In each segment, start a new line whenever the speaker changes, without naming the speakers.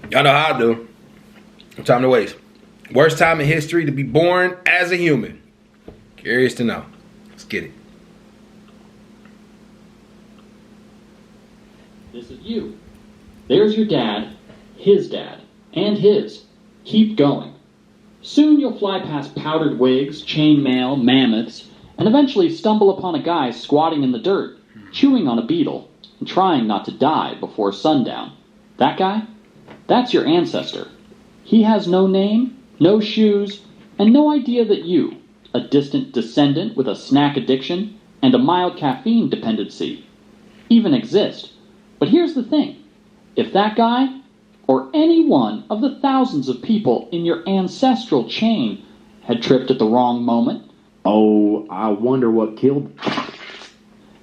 Y'all know how I do. No time to waste. Worst time in history to be born as a human. Curious to know. Let's get it.
This is you. There's your dad, his dad, and his. Keep going. Soon you'll fly past powdered wigs, chainmail, mammoths, and eventually stumble upon a guy squatting in the dirt, chewing on a beetle, and trying not to die before sundown. That guy? That's your ancestor. He has no name, no shoes, and no idea that you, a distant descendant with a snack addiction and a mild caffeine dependency, even exist. But here's the thing. If that guy, or any one of the thousands of people in your ancestral chain, had tripped at the wrong moment,
Oh, I wonder what killed...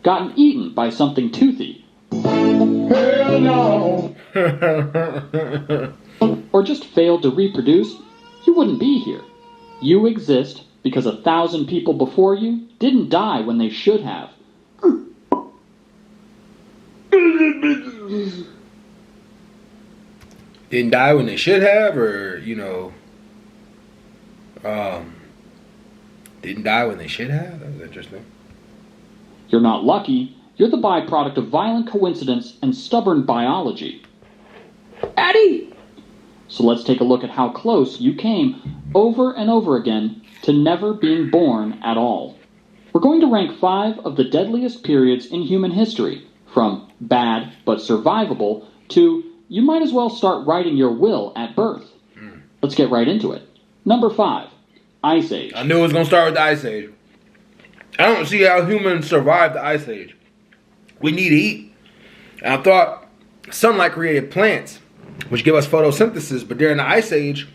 gotten eaten by something toothy,
Hell no.
or just failed to reproduce, you wouldn't be here. You exist because 1,000 people before you didn't die when they should have.
Didn't die when they should have, or, didn't die when they should have? That was interesting.
You're not lucky. You're the byproduct of violent coincidence and stubborn biology. Eddie! So let's take a look at how close you came over and over again to never being born at all. We're going to rank 5 of the deadliest periods in human history, from bad but survivable to you might as well start writing your will at birth. Let's get right into it. Number 5, Ice Age.
I knew it was going to start with the Ice Age. I don't see how humans survived the Ice Age. We need to eat. And I thought sunlight created plants, which give us photosynthesis, but during the Ice Age,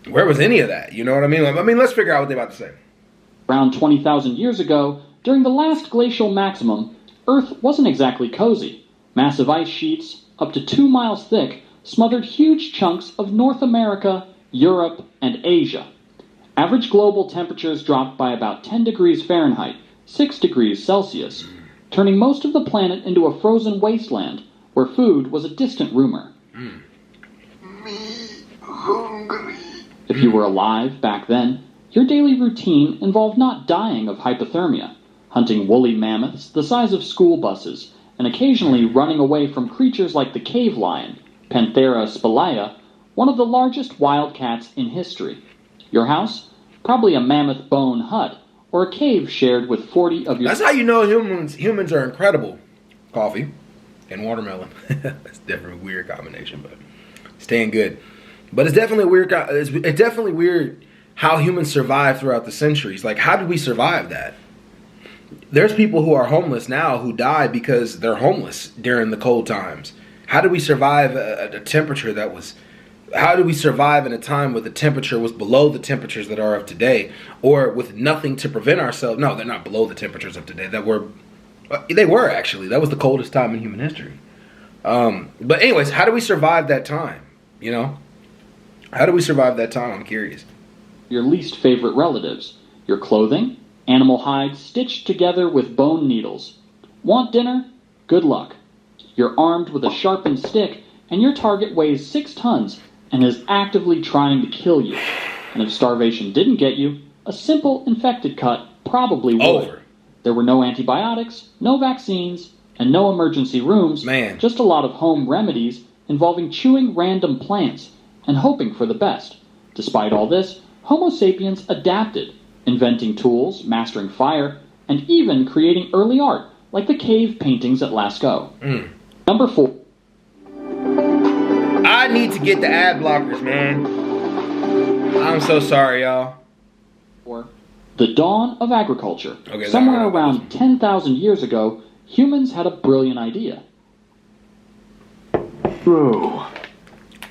where was any of that? You know what I mean? Let's figure out what they're about to say.
Around 20,000 years ago, during the last glacial maximum, Earth wasn't exactly cozy. Massive ice sheets, up to 2 miles thick, smothered huge chunks of North America, Europe, and Asia. Average global temperatures dropped by about 10 degrees Fahrenheit, 6 degrees Celsius, turning most of the planet into a frozen wasteland where food was a distant rumor. If you were alive back then, your daily routine involved not dying of hypothermia, hunting woolly mammoths the size of school buses, and occasionally running away from creatures like the cave lion, Panthera spelaea, one of the largest wildcats in history. Your house? Probably a mammoth bone hut, or a cave shared with 40 of your...
That's how you know humans are incredible. Coffee and watermelon. That's definitely a weird combination, but staying good. But it's definitely weird. It's definitely weird how humans survived throughout the centuries. Like, how did we survive that? There's people who are homeless now who died because they're homeless during the cold times. How did we survive a temperature that was... How did we survive in a time where the temperature was below the temperatures that are of today, or with nothing to prevent ourselves? No, they're not below the temperatures of today. They were actually. That was the coldest time in human history. But anyways, how do we survive that time? You know, how do we survive that time? I'm curious.
Your least favorite relatives, your clothing, animal hides stitched together with bone needles. Want dinner? Good luck. You're armed with a sharpened stick, and your target weighs 6 tons and is actively trying to kill you. And if starvation didn't get you, a simple infected cut probably would.
Over.
There were no antibiotics, no vaccines, and no emergency rooms.
Man.
Just a lot of home remedies involving chewing random plants and hoping for the best. Despite all this, Homo sapiens adapted, inventing tools, mastering fire, and even creating early art, like the cave paintings at Lascaux. Number 4.
I need to get the ad blockers, man. I'm so sorry, y'all.
The dawn of agriculture.
Okay,
Somewhere around 10,000 years ago, humans had a brilliant idea.
Bro,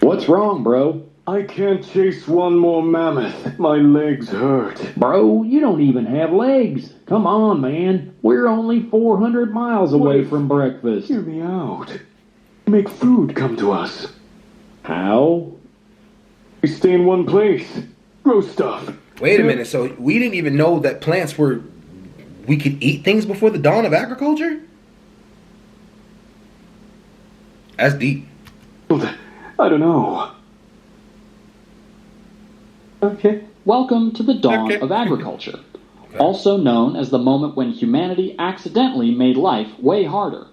What's wrong, bro?
I can't chase one more mammoth. My legs hurt.
Bro, you don't even have legs. Come on, man. We're only 400 miles away
What?
from breakfast.
Hear me out. Make food come to us.
How?
We stay in one place. Grow stuff.
Wait a minute. So we didn't even know that plants were... We could eat things before the dawn of agriculture? That's deep.
I don't know. Okay.
Welcome to the dawn
Okay.
of agriculture, also known as the moment when humanity accidentally made life way harder.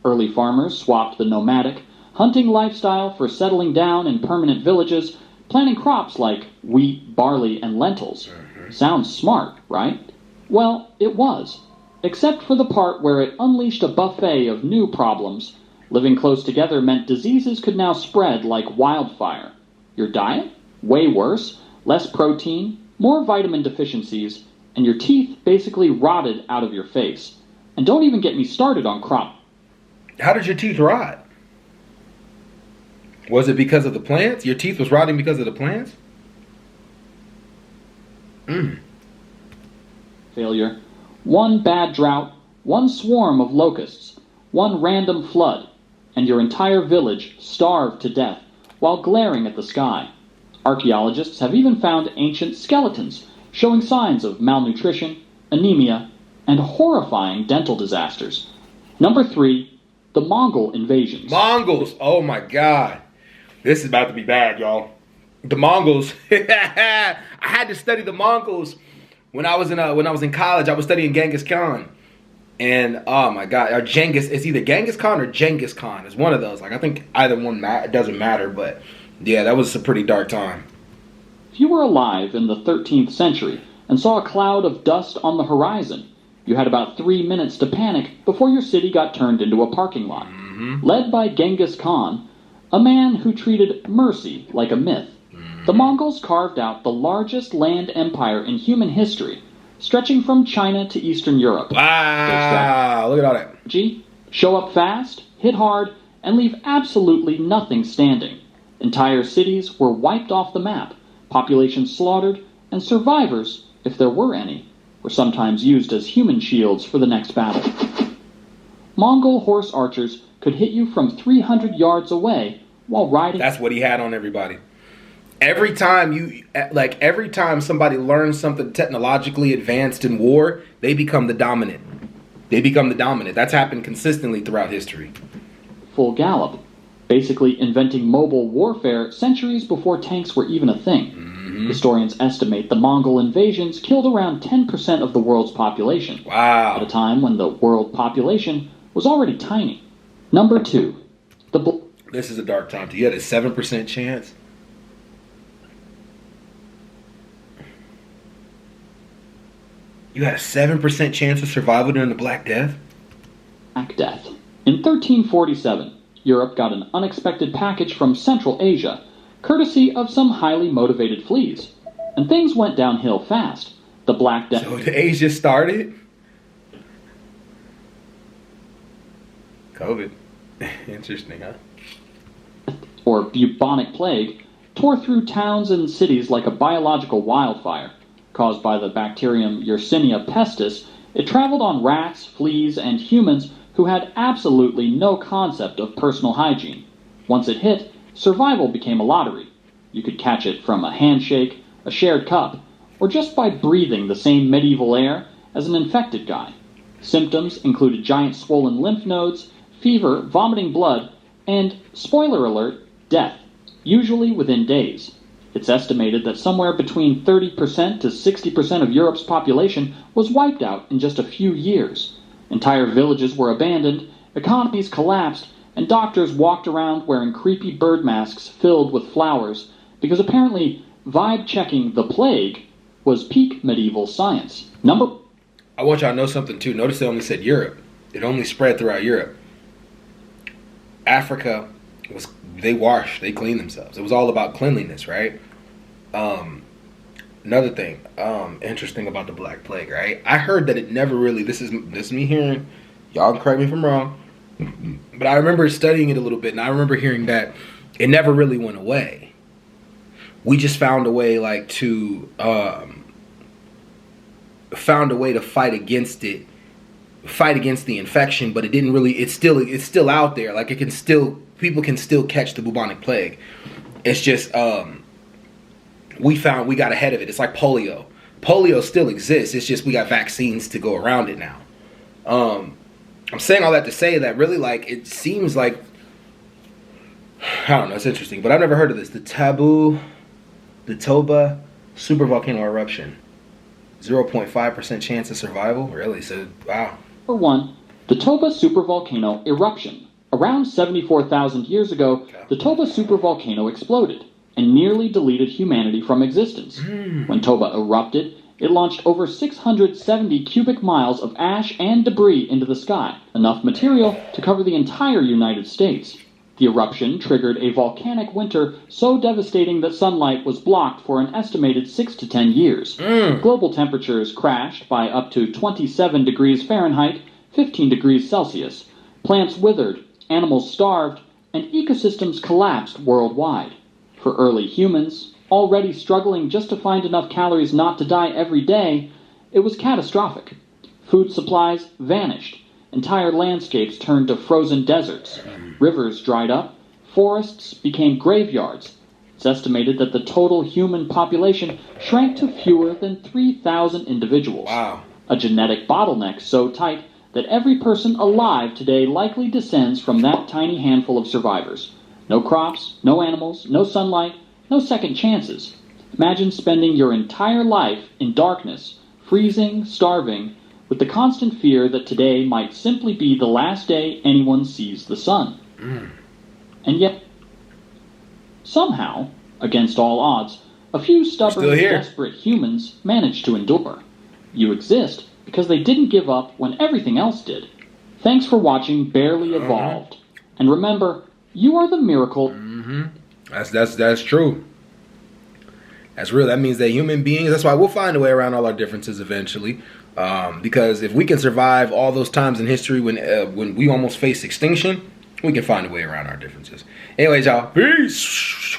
Early farmers swapped the nomadic, hunting lifestyle for settling down in permanent villages, planting crops like wheat, barley, and lentils. Sounds smart, right? Well, it was. Except for the part where it unleashed a buffet of new problems. Living close together meant diseases could now spread like wildfire. Your diet? Way worse. Less protein, more vitamin deficiencies, and your teeth basically rotted out of your face. And don't even get me started on crop.
How did your teeth rot? Was it because of the plants? Your teeth was rotting because of the plants?
Failure. One bad drought, one swarm of locusts, one random flood, and your entire village starved to death while glaring at the sky. Archaeologists have even found ancient skeletons showing signs of malnutrition, anemia, and horrifying dental disasters. Number 3, the Mongol invasions.
Mongols. Oh my God. This is about to be bad, y'all. The Mongols. I had to study the Mongols when I was in college. I was studying Genghis Khan. And oh my God, or Genghis, it's either Genghis Khan or Genghis Khan. It's one of those. Like, I think either one doesn't matter, but yeah, that was a pretty dark time.
If you were alive in the 13th century and saw a cloud of dust on the horizon, you had about 3 minutes to panic before your city got turned into a parking lot. Led by Genghis Khan, a man who treated mercy like a myth, the Mongols carved out the largest land empire in human history, stretching from China to Eastern Europe.
Wow, look at all that.
Show up fast, hit hard, and leave absolutely nothing standing. Entire cities were wiped off the map, population slaughtered, and survivors, if there were any, were sometimes used as human shields for the next battle. Mongol horse archers could hit you from 300 yards away while riding.
That's what he had on everybody. Every time somebody learns something technologically advanced in war, they become the dominant. That's happened consistently throughout history.
Full gallop, basically inventing mobile warfare centuries before tanks were even a thing. Historians estimate the Mongol invasions killed around 10% of the world's population.
Wow.
At a time when the world population was already tiny. Number 2,
This is a dark time. You had a 7% chance. You had a 7% chance of survival during the Black Death?
Black Death. In 1347, Europe got an unexpected package from Central Asia, courtesy of some highly motivated fleas. And things went downhill fast. The Black Death...
So the Asia started? COVID. Interesting, huh?
or bubonic plague, tore through towns and cities like a biological wildfire. Caused by the bacterium Yersinia pestis, it traveled on rats, fleas, and humans who had absolutely no concept of personal hygiene. Once it hit, survival became a lottery. You could catch it from a handshake, a shared cup, or just by breathing the same medieval air as an infected guy. Symptoms included giant swollen lymph nodes, fever, vomiting blood, and, spoiler alert, death, usually within days. It's estimated that somewhere between 30% to 60% of Europe's population was wiped out in just a few years. Entire villages were abandoned, economies collapsed, and doctors walked around wearing creepy bird masks filled with flowers, because apparently vibe-checking the plague was peak medieval science.
I want y'all to know something too. Notice they only said Europe. It only spread throughout Europe. Africa they cleaned themselves. It was all about cleanliness, right? Another thing, interesting about the Black Plague, right? I heard that it never really, this is me hearing, y'all can correct me if I'm wrong, but I remember studying it a little bit, and I remember hearing that it never really went away. We just found a way to fight against it, fight against the infection, but it didn't really, it's still out there. Like, people can still catch the bubonic plague. It's just, we got ahead of it. It's like polio. Polio still exists. It's just we got vaccines to go around it now. I'm saying all that to say that really, it seems like I don't know. It's interesting, but I've never heard of this. The Toba supervolcano eruption. 0.5% chance of survival. Really? So wow.
For one, the Toba supervolcano eruption. Around 74,000 years ago, the Toba supervolcano exploded and nearly deleted humanity from existence. When Toba erupted, it launched over 670 cubic miles of ash and debris into the sky, enough material to cover the entire United States. The eruption triggered a volcanic winter so devastating that sunlight was blocked for an estimated 6 to 10 years. Global temperatures crashed by up to 27 degrees Fahrenheit, 15 degrees Celsius. Plants withered, animals starved, and ecosystems collapsed worldwide. For early humans, already struggling just to find enough calories not to die every day, it was catastrophic. Food supplies vanished. Entire landscapes turned to frozen deserts. Rivers dried up. Forests became graveyards. It's estimated that the total human population shrank to fewer than 3,000 individuals.
Wow.
A genetic bottleneck so tight that every person alive today likely descends from that tiny handful of survivors. No crops, no animals, no sunlight, no second chances. Imagine spending your entire life in darkness, freezing, starving, with the constant fear that today might simply be the last day anyone sees the sun. And yet, somehow, against all odds, a few stubborn, desperate humans manage to endure. You exist because they didn't give up when everything else did. Thanks for watching Barely Evolved. And remember, you are the miracle.
That's true. That's real. That means that human beings, that's why we'll find a way around all our differences eventually. Because if we can survive all those times in history when we almost face extinction, we can find a way around our differences. Anyways, y'all, peace.